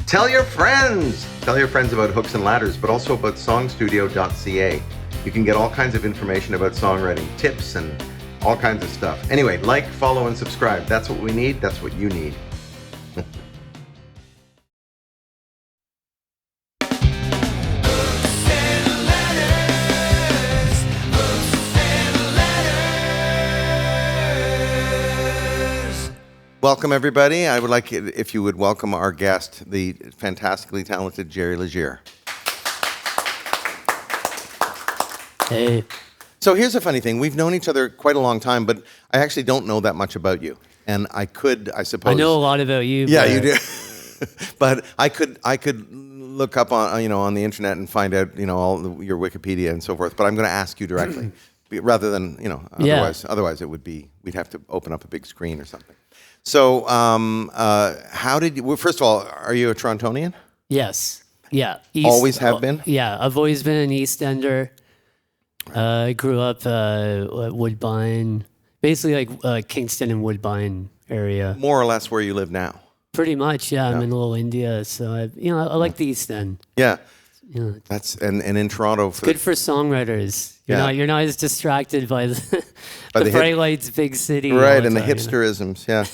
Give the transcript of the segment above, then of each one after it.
Tell your friends. Tell your friends about Hooks and Ladders, but also about songstudio.ca. You can get all kinds of information about songwriting, tips, and all kinds of stuff. Anyway, like, follow, and subscribe. That's what we need. That's what you need. Welcome, everybody. I would like it if you would welcome our guest, the fantastically talented Jerry Legier. Hey. So here's a funny thing. We've known each other quite a long time, but I actually don't know that much about you. And I suppose... I know a lot about you. Yeah, you do. But I could look up on the internet and find out, your Wikipedia and so forth. But I'm going to ask you directly, rather than, otherwise it would be, we'd have to open up a big screen or something. So, how did you? Well, first of all, are you a Torontonian? Yes. Yeah. Always have been? Yeah, I've always been an East Ender. I grew up at Woodbine, basically like Kingston and Woodbine area. More or less where you live now. Pretty much, yeah. I'm in Little India, so I like the East End. Yeah. Yeah. That's and in Toronto. Good for songwriters. You're not as distracted by the bright lights, big city. Right, and the hipsterisms, yeah.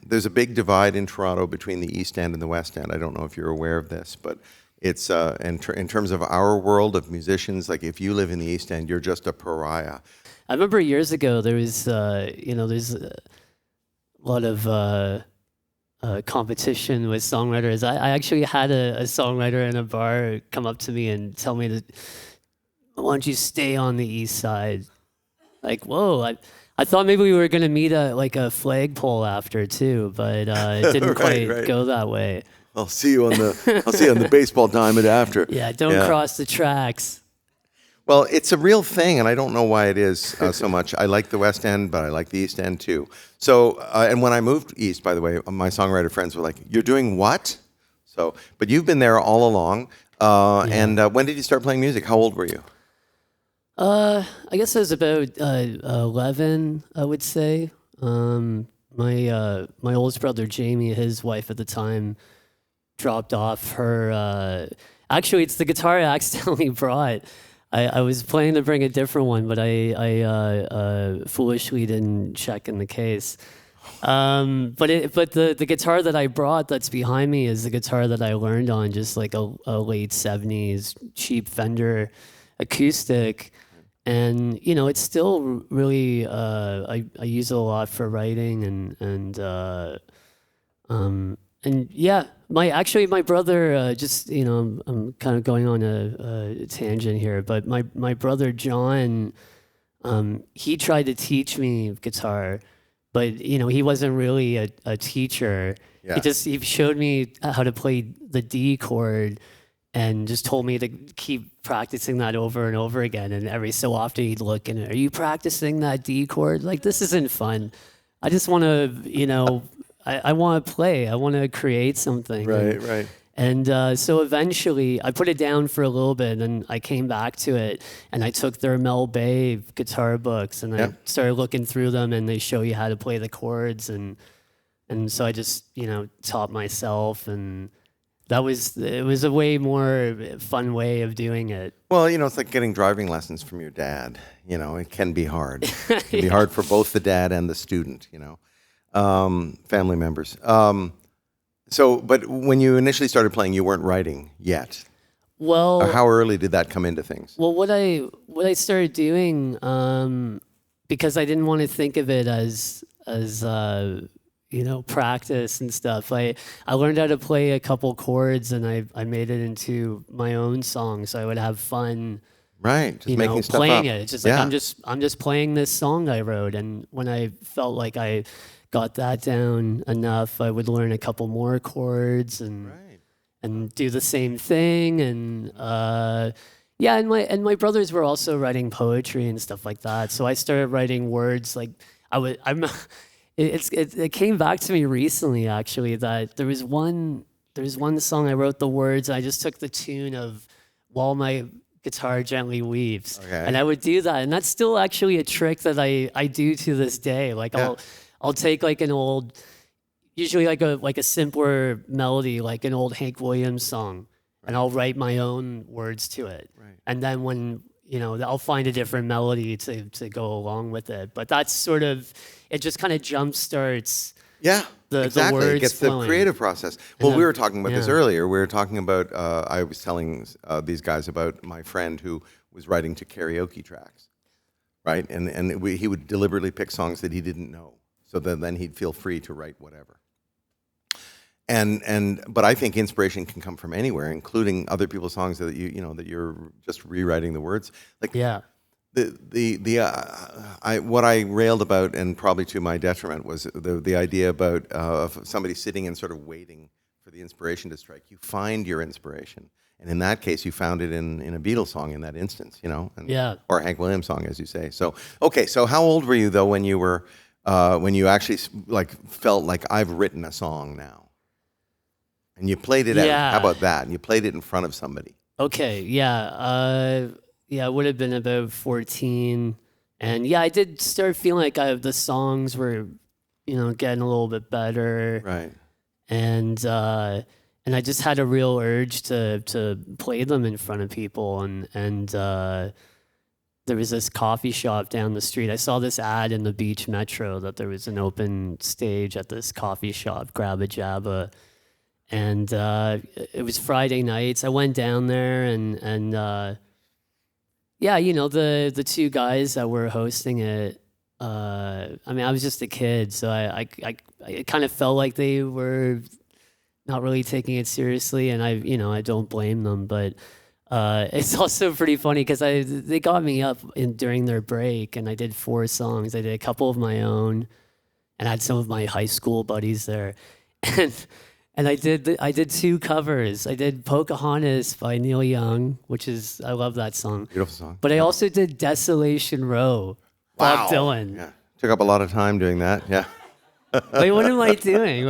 There's a big divide in Toronto between the East End and the West End. I don't know if you're aware of this, but it's in terms of our world of musicians, like if you live in the East End, you're just a pariah. I remember years ago there was, there's a lot of competition with songwriters. I actually had a songwriter in a bar come up to me and tell me that, why don't you stay on the East Side? Like, whoa, I thought maybe we were going to meet at like a flagpole after too, but it didn't quite go that way. I'll see you on the baseball diamond after. Yeah, don't cross the tracks. Well, it's a real thing, and I don't know why it is so much. I like the West End, but I like the East End too. So, and when I moved east, by the way, my songwriter friends were like, "You're doing what?" So, but you've been there all along. And when did you start playing music? How old were you? I guess I was about 11, I would say. My oldest brother, Jamie, his wife at the time, dropped off her... actually, it's the guitar I accidentally brought. I was planning to bring a different one, but I foolishly didn't check in the case. But the guitar that I brought that's behind me is the guitar that I learned on, just like a late 70s cheap Fender acoustic. And, it's still really, I use it a lot for writing and yeah, my brother, I'm kind of going on a tangent here, but my brother, John, he tried to teach me guitar, but, he wasn't really a teacher. Yeah. He showed me how to play the D chord and just told me to keep practicing that over and over again. And every so often he'd look and, are you practicing that D chord? Like, this isn't fun. I just want to, I want to play. I want to create something. Right. And so eventually I put it down for a little bit and I came back to it and I took their Mel Bay guitar books and I started looking through them and they show you how to play the chords. And so I just, taught myself and it was a way more fun way of doing it. Well, it's like getting driving lessons from your dad. It can be hard. It can be hard for both the dad and the student, family members. But when you initially started playing, you weren't writing yet. Well, or how early did that come into things? Well, what I started doing, because I didn't want to think of it as practice and stuff. I learned how to play a couple chords and I made it into my own song, so I would have fun. Right, just making stuff playing up. it. It's just like I'm just playing this song I wrote, and when I felt like I got that down enough, I would learn a couple more chords and do the same thing. And and my brothers were also writing poetry and stuff like that. So I started writing words like It came back to me recently, actually, that there was one song I wrote the words. I just took the tune of "While My Guitar Gently Weeps," and I would do that, and that's still actually a trick that I do to this day. Like I'll take like an old usually like a simpler melody, like an old Hank Williams song, and I'll write my own words to it. Right. And then when, I'll find a different melody to go along with it. But that's sort of, it just kind of jump starts. Yeah, exactly. The words it gets flowing. the creative process. Well, we were talking about this yeah. earlier. We were talking about, I was telling these guys about my friend who was writing to karaoke tracks, right? And he would deliberately pick songs that he didn't know, so that then he'd feel free to write whatever. But I think inspiration can come from anywhere, including other people's songs that that you're just rewriting the words. Like Yeah. What I railed about, and probably to my detriment, was the idea about of somebody sitting and sort of waiting for the inspiration to strike. You find your inspiration, and in that case, you found it in a Beatles song in that instance, or a Hank Williams song, as you say. So okay, so how old were you though when you actually like felt like I've written a song now? And you played it out. How about that? And you played it in front of somebody. Okay, yeah. I would have been about 14. And yeah, I did start feeling like the songs were, getting a little bit better. Right. And I just had a real urge to play them in front of people. And there was this coffee shop down the street. I saw this ad in the Beach Metro that there was an open stage at this coffee shop, Grabba Jabba. And it was Friday nights. I went down there and the two guys that were hosting it, I was just a kid, so I kind of felt like they were not really taking it seriously, and I don't blame them, but it's also pretty funny because they got me up during their break, and I did 4 songs. I did a couple of my own, and I had some of my high school buddies there, and I did 2 covers. I did Pocahontas by Neil Young, I love that song. Beautiful song. But I also did Desolation Row, Bob Dylan. Yeah, took up a lot of time doing that. Yeah. Wait, what am I doing?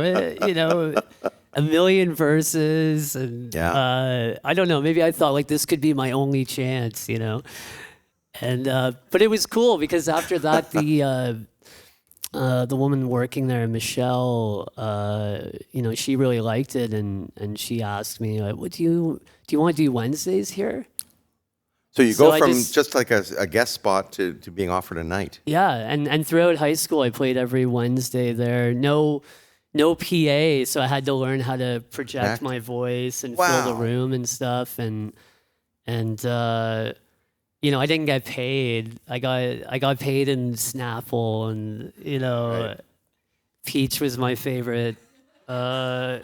A million verses, and I don't know. Maybe I thought like this could be my only chance, And but it was cool because after that the woman working there, Michelle, she really liked it, and she asked me, "What do you want to do Wednesdays here?" So you go from just like a guest spot to being offered a night. Yeah, and throughout high school, I played every Wednesday there. No PA, so I had to learn how to project my voice and fill the room and stuff, and I didn't get paid. I got paid in Snapple, and Right. Peach was my favorite. But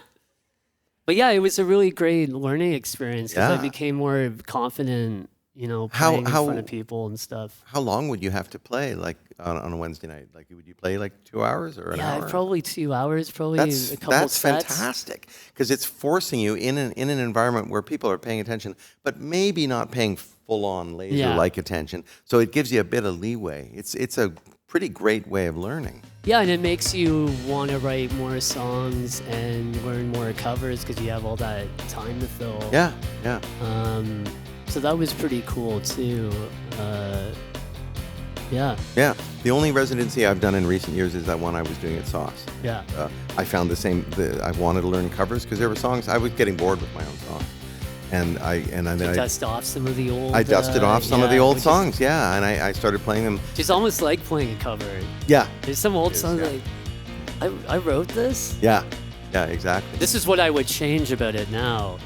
yeah, it was a really great learning experience because I became more confident, playing in front of people and stuff. How long would you have to play, like on a Wednesday night? Like, would you play like 2 hours or an hour? Yeah, probably 2 hours. Probably a couple that's sets. fantastic because it's forcing you in an environment where people are paying attention, but maybe not paying full-on laser-like attention. So it gives you a bit of leeway. It's a pretty great way of learning. Yeah, and it makes you want to write more songs and learn more covers because you have all that time to fill. Yeah. So that was pretty cool too. Yeah. The only residency I've done in recent years is that one I was doing at Sauce. Yeah. I found I wanted to learn covers because there were songs I was getting bored with my own songs. And dust off some of the old. I dusted off some of the old songs, and I started playing them. It's almost like playing a cover. Yeah, there's some old songs like, I wrote this. Yeah, exactly. This is what I would change about it now.